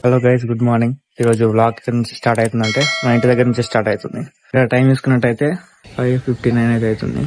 Hello guys, good morning. ఈరోజు vlog ఎక్కడి నుంచి స్టార్ట్ అవుతుందంటే మా ఇంటి దగ్గర నుంచి స్టార్ట్ అవుతుంది. ఇక్కడ టైం చూసుకున్నట్టయితే 5:59 అయితే అవుతుంది.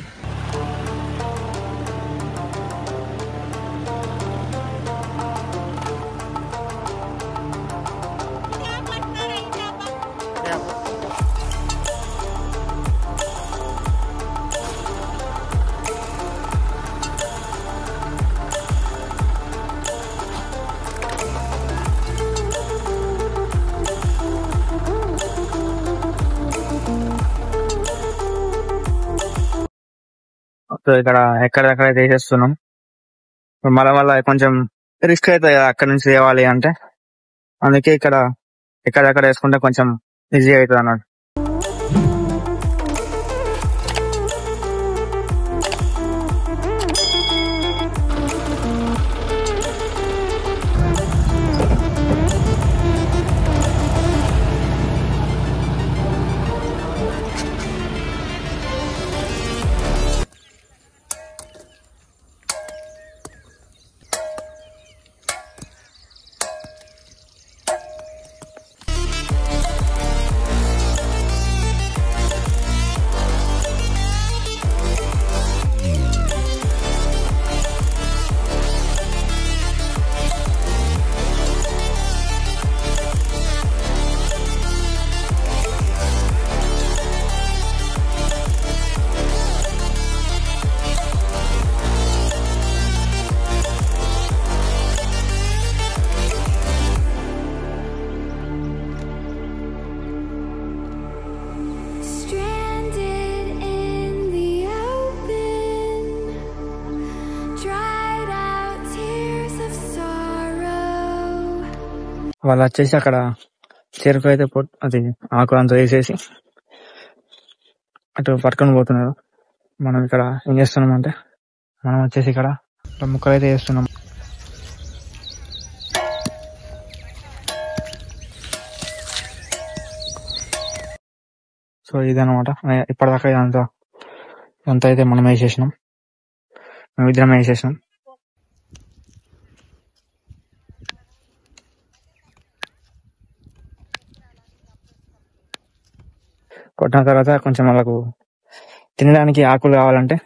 సో ఇక్కడ ఎక్కడెక్కడ చేసేస్తున్నాం. మళ్ళీ కొంచెం రిస్క్ అవుతుంది కదా అక్కడ నుంచి తేవాలి అంటే, అందుకే ఇక్కడ ఎక్కడెక్కడ వేసుకుంటే కొంచెం ఈజీ అవుతుంది అన్నట్టు. వాళ్ళు వచ్చేసి అక్కడ చెరుకు అయితే అది ఆకు అంతా వేసేసి అటు పట్టుకొని పోతున్నారు. మనం ఇక్కడ ఏం చేస్తున్నాం అంటే, మనం వచ్చేసి ఇక్కడ ముక్కలు అయితే వేస్తున్నాం. సో ఇదనమాట. ఇప్పటిదాకా ఇదంతా అయితే మనం వేసేసినాం, మేమిద్దరం వేసేసినాం. కొట్టిన తర్వాత కొంచెం వాళ్ళకు తినడానికి ఆకులు కావాలంటే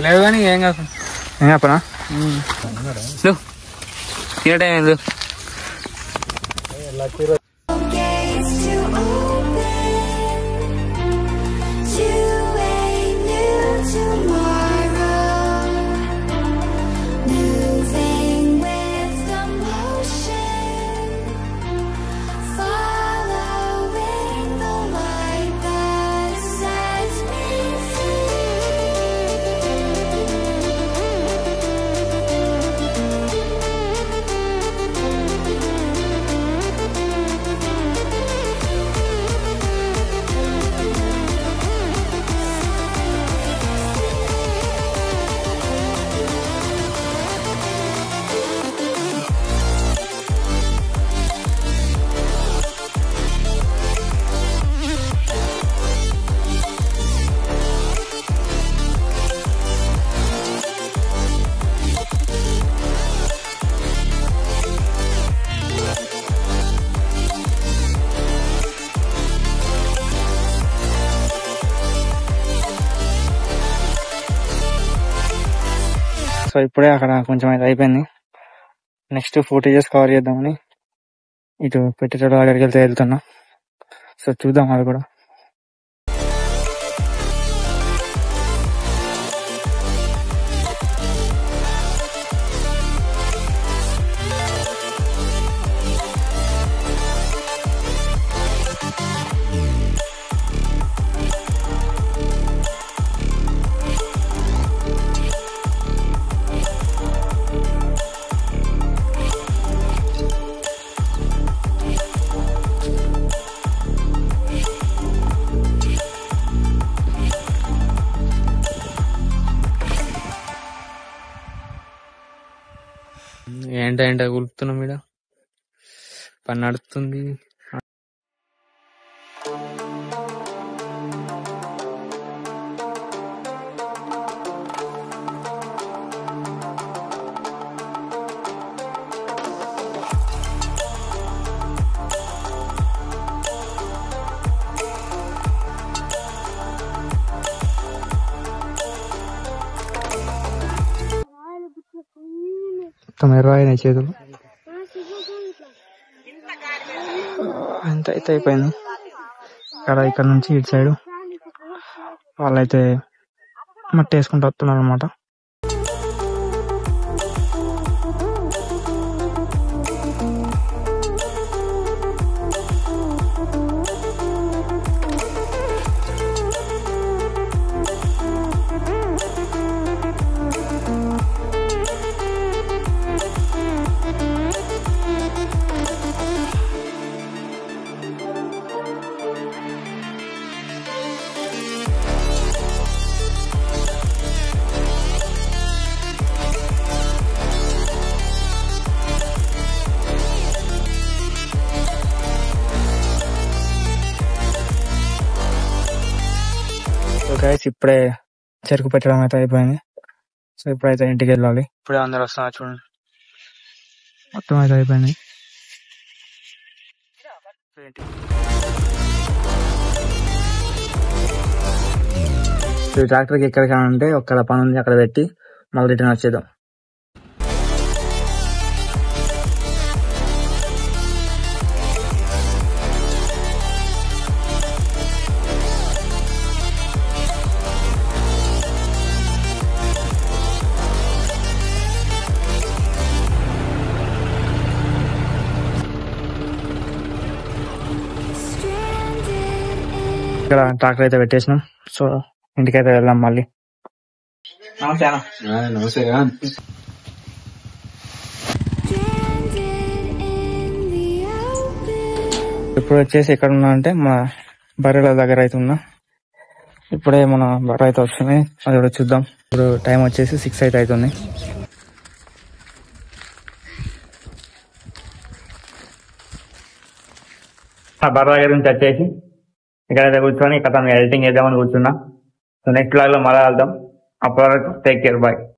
లేదు కానీ ఏం కాదు. ఏం చెప్పనా, తినటం సో ఇప్పుడే అక్కడ కొంచెం అయితే అయిపోయింది. నెక్స్ట్ ఫుటేజెస్ కవర్ చేద్దామని ఇటు పెట్టేటోళ్ళ దగ్గరికి వెళ్తున్నా. సో చూద్దాం అది కూడా. ఏంటంటే కులుపుతున్నాం, ఇక్కడ పని నడుస్తుంది. మొత్తం ఎర్రయినాయి చేతులు. ఎంత అయితే అయిపోయింది. ఇక్కడ నుంచి ఇటు సైడ్ వాళ్ళైతే మట్టి వేసుకుంటూ వస్తున్నారు అనమాట. గైస్ ఇప్పుడే చెరుకు పెట్టడం అయితే అయిపోయింది. సో ఇప్పుడైతే ఇంటికి వెళ్ళాలి. ఇప్పుడే అందరు వస్తున్నారు చూడండి. మొత్తం అయితే అయిపోయింది. ట్రాక్టర్కి ఎక్కడికైనా అంటే ఒక్కడ పని ఉంది అక్కడ పెట్టి మళ్ళీ రిటర్న్ వచ్చేద్దాం. ఇక్కడ ట్రాక్టర్ అయితే పెట్టేసినాం. సో ఇంటికైతే వెళ్దాం మళ్ళీ. నమస్తే. ఇప్పుడు వచ్చేసి ఎక్కడ ఉన్నా అంటే మన బర్రెల దగ్గర అయితే ఉన్నా. ఇప్పుడే మన బర్రె అయితే వస్తున్నాయి, అది కూడా చూద్దాం. ఇప్పుడు టైం వచ్చేసి 6 అయితే అవుతుంది. ఆ బర్రె దగ్గర నుంచి వచ్చేసి ఇక్కడైతే కూర్చొని ఇక్కడ ఎడిటింగ్ చేద్దామని కూర్చున్నా. సో నెక్స్ట్ లాగ్ లో మళ్ళీ వెళ్దాం. అప్పటి వరకు టేక్ కేర్, బాయ్.